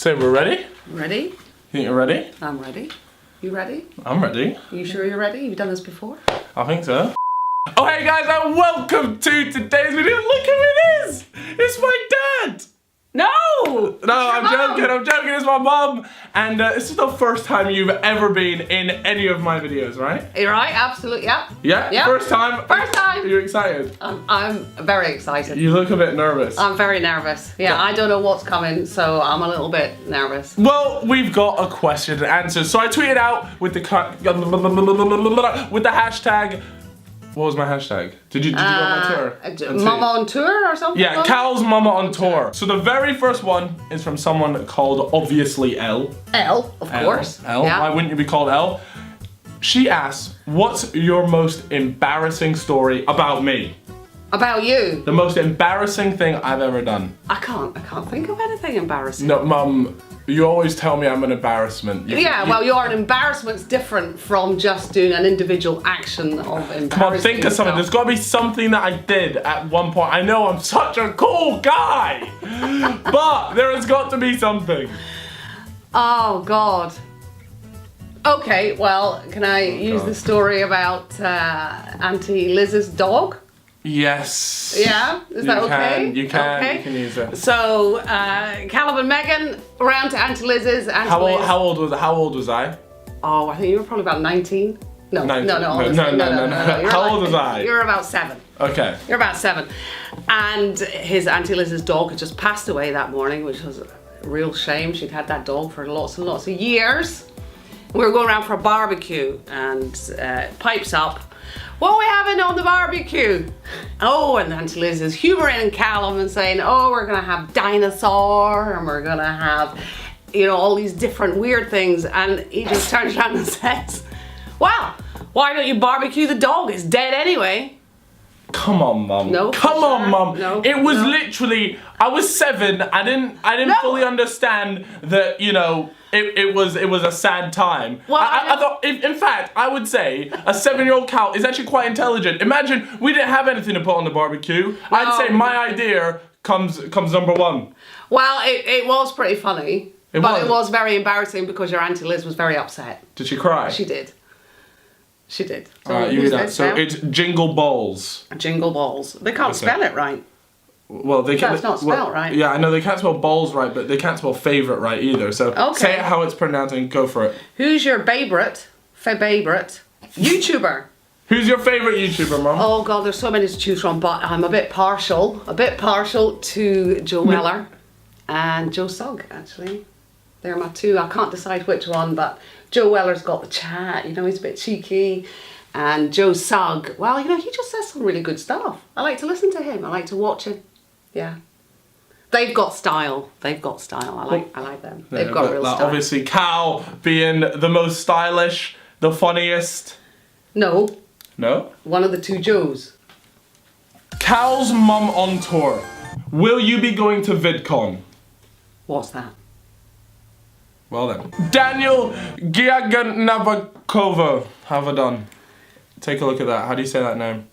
So we're ready? Ready? You think you're ready? I'm ready. You ready? I'm ready. Are you sure you're ready? You've done this before? I think so. Oh hey guys, and welcome to today's video. Look who it is! It's my dad! No! No, I'm joking, it's my mum. And this is the first time you've ever been in any of my videos, right? You're right, absolutely, yeah. Yeah? Yep. First time? First time! Are you excited? I'm very excited. You look a bit nervous. I'm very nervous. Yeah, I don't know what's coming, so I'm a little bit nervous. Well, we've got a question and answer. So I tweeted out with the hashtag. What was my hashtag? Did you go on my tour? Mama on tour or something? Yeah, Cal's Mama on tour. So the very first one is from someone called obviously L. L, of course. L. Yeah. Why wouldn't you be called L? She asks, what's your most embarrassing story about me? About you? The most embarrassing thing I've ever done. I can't think of anything embarrassing. No, Mum, you always tell me I'm an embarrassment. Well, you're an embarrassment's different from just doing an individual action of embarrassing. Come on, think of something. There's got to be something that I did at one point. I know I'm such a cool guy, but there has got to be something. Oh, God. Okay, well, can I use the story about Auntie Liz's dog? Yes. Yeah? Is that okay? You can. Okay. You can use it. So, Caleb and Megan around to Auntie Liz's. How old was I? Oh, I think you were probably about 19. No. No. You're How old was I? You're about 7. Okay. You're about 7. And his Auntie Liz's dog had just passed away that morning, which was a real shame. She'd had that dog for lots and lots of years. We were going around for a barbecue and pipes up. What are we having on the barbecue? Oh, and Auntie Liz is humouring Callum and saying, oh, we're gonna have dinosaur and we're gonna have, you know, all these different weird things. And he just turns around and says, well, why don't you barbecue the dog? It's dead anyway. Come on, Mum. No. Come on, Mum. No. It was literally, I was 7. I didn't fully understand that, you know, it was a sad time. Well, I thought, in fact, I would say a 7-year-old Cal is actually quite intelligent. Imagine we didn't have anything to put on the barbecue. No. I'd say my idea comes number 1. Well, it was pretty funny. It was very embarrassing because your Auntie Liz was very upset. Did she cry? She did. She did. So Alright, you read that. So it's Jingle Balls. Jingle Balls. They can't spell it right. Well, they can't. That's not spelled right. Yeah, I know they can't spell balls right, but they can't spell favourite right either. So say it how it's pronounced and go for it. Who's your favourite YouTuber? Who's your favourite YouTuber, Mum? Oh God, there's so many to choose from, but I'm a bit partial to Joe Weller and Joe Sugg, actually. They're my 2. I can't decide which one, but Joe Weller's got the chat, you know, he's a bit cheeky. And Joe Sugg, well, you know, he just says some really good stuff. I like to listen to him. I like to watch him. Yeah. They've got style. They've got style. I like them. They've got real style. Obviously, Cal being the most stylish, the funniest. No. No? One of the 2 Joes. Cal's mum on tour. Will you be going to VidCon? What's that? Well then. Daniel Giga. How have I done? Take a look at that. How do you say that name?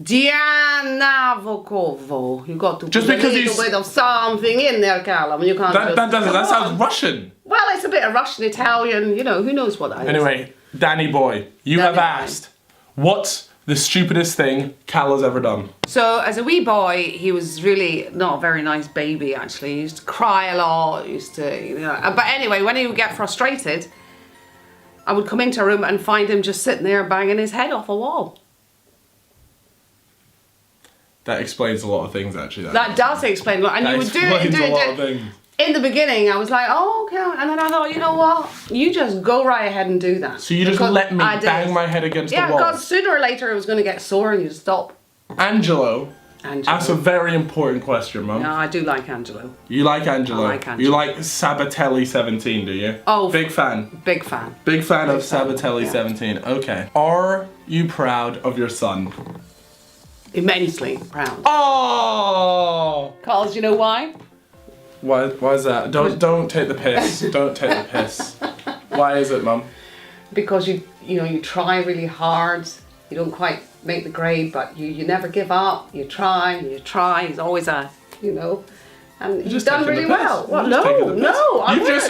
Gianavokovo. You got to just put because a little bit of something in there, Callum. You can't that sounds Russian. Well, it's a bit of Russian, Italian, you know, who knows what that is. Anyway, Danny boy, you have asked, what's the stupidest thing Cal has ever done? So, as a wee boy, he was really not a very nice baby, actually. He used to cry a lot, but anyway, when he would get frustrated, I would come into a room and find him just sitting there banging his head off a wall. That explains a lot of things, actually. That does explain a lot. And you would do it. In the beginning, I was like, oh, okay. And then I thought, you know what? You just go right ahead and do that. So you just let me bang my head against the wall? Yeah, because sooner or later it was going to get sore and you'd stop. Angelo. That's a very important question, Mum. No, I do like Angelo. You like Angelo? I like Angelo. You like Sabatelli 17, do you? Oh. Big fan. Big fan. Big fan of Sabatelli 17. Okay. Are you proud of your son? Immensely proud. Oh! Carl, you know why? Why is that? Don't take the piss. Don't take the piss. Why is it, Mum? Because you try really hard. You don't quite make the grade, but you never give up. You try. He's always a And you've done really well. Well, no.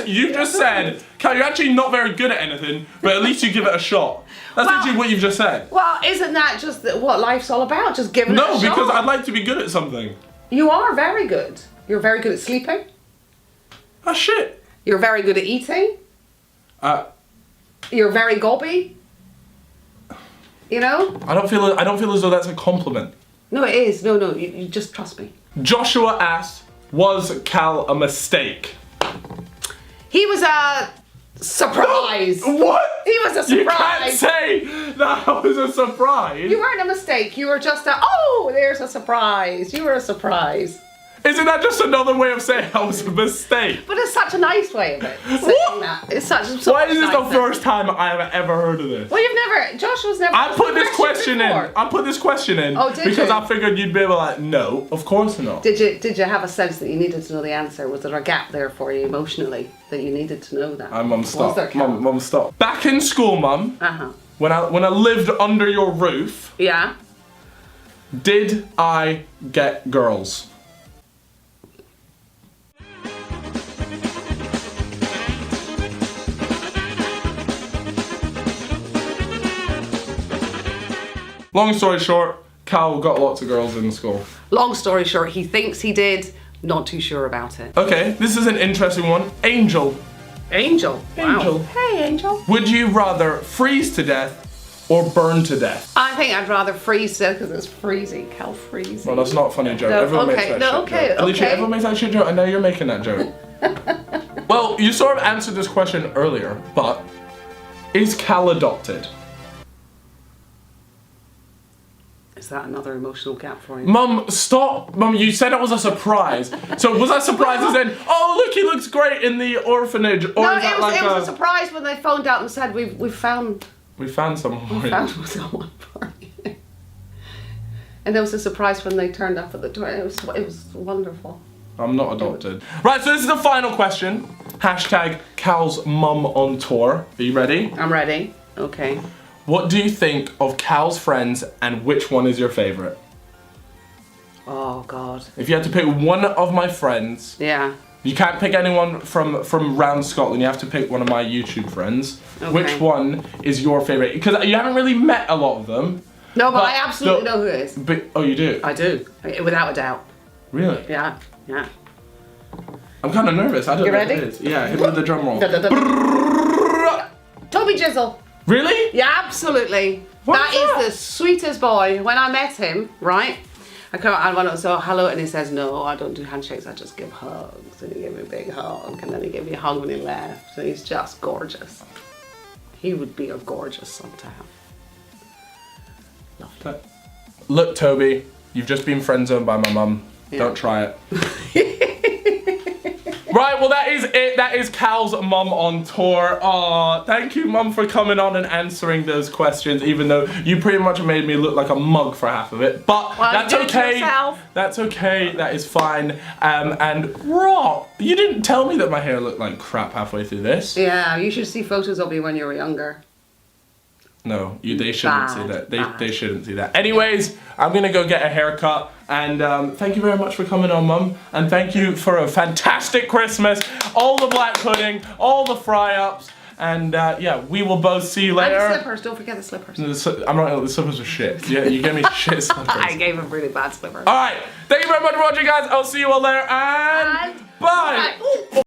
You've just said, Cal, you're actually not very good at anything, but at least you give it a shot. That's literally what you've just said. Well, isn't that just what life's all about? Just giving it a shot? No, because I'd like to be good at something. You are very good. You're very good at sleeping. Ah, shit. You're very good at eating. You're very gobby. You know? I don't feel as though that's a compliment. No, it is. No, you just trust me. Joshua asks, was Cal a mistake? He was a surprise. No, what? He was a surprise. You can't say that was a surprise. You weren't a mistake. You were just oh, there's a surprise. You were a surprise. Isn't that just another way of saying I was a mistake? But it's such a nice way of it. Saying that. It's such. So Why is this the first time I have ever heard of this? Well, you've never. Joshua's never. I put this question in. I put this question in. Oh, did because you? I figured you'd be able to like, no, of course not. Did you have a sense that you needed to know the answer? Was there a gap there for you emotionally that you needed to know that? Mum, stop. Mum, stop. Back in school, Mum. When I lived under your roof. Yeah. Did I get girls? Long story short, Cal got lots of girls in school. Long story short, he thinks he did. Not too sure about it. Okay, this is an interesting one. Angel. Angel. Angel. Wow. Hey, Angel. Would you rather freeze to death or burn to death? I think I'd rather freeze to death because it's freezing. Cal freezing. Well, that's not a funny joke. No, Everyone makes that shit joke. Alicia, everyone makes that shit joke. I know you're making that joke. Well, you sort of answered this question earlier, but is Cal adopted? Is that another emotional gap for you? Mum, stop. Mum, you said it was a surprise. So was that surprise as in, oh look, he looks great in the orphanage? Or No, is that it was a surprise when they phoned out and said, we found someone for you. We found someone for you. And it was a surprise when they turned up at the door. It was wonderful. I'm not adopted. Right, so this is the final question. Hashtag Cal's mum on tour. Are you ready? I'm ready. Okay. What do you think of Cal's friends and which one is your favourite? Oh, God. If you had to pick one of my friends, yeah, you can't pick anyone from round Scotland, you have to pick one of my YouTube friends. Okay. Which one is your favourite? Because you haven't really met a lot of them. No, but I absolutely know who it is. But, oh, you do? I do, without a doubt. Really? Yeah. I'm kind of nervous. I don't know ready? who it is. Yeah, hit me with the drum roll. Toby Jizzle. Really? Yeah, absolutely. That is the sweetest boy. When I met him, right? I went up and said, hello, and he says, no, I don't do handshakes, I just give hugs. And he gave me a big hug, and then he gave me a hug when he left. And he's just gorgeous. He would be a gorgeous son to have. Lovely. Look, Toby, you've just been friend zoned by my mum. Yeah. Don't try it. Right, well that is it. That is Cal's mum on tour. Aw, thank you, mum, for coming on and answering those questions, even though you pretty much made me look like a mug for half of it. But that's okay. That's okay. That is fine. And raw, you didn't tell me that my hair looked like crap halfway through this. Yeah, you should see photos of me when you were younger. No, they shouldn't see that. They shouldn't see that. Anyways, I'm gonna go get a haircut. And thank you very much for coming on, Mum. And thank you for a fantastic Christmas. All the black pudding, all the fry-ups. And yeah, we will both see you later. And the slippers, don't forget the slippers. I'm not, the slippers are shit. Yeah, you gave me shit slippers. I gave him really bad slippers. All right, thank you very much for watching, guys. I'll see you all later, and bye.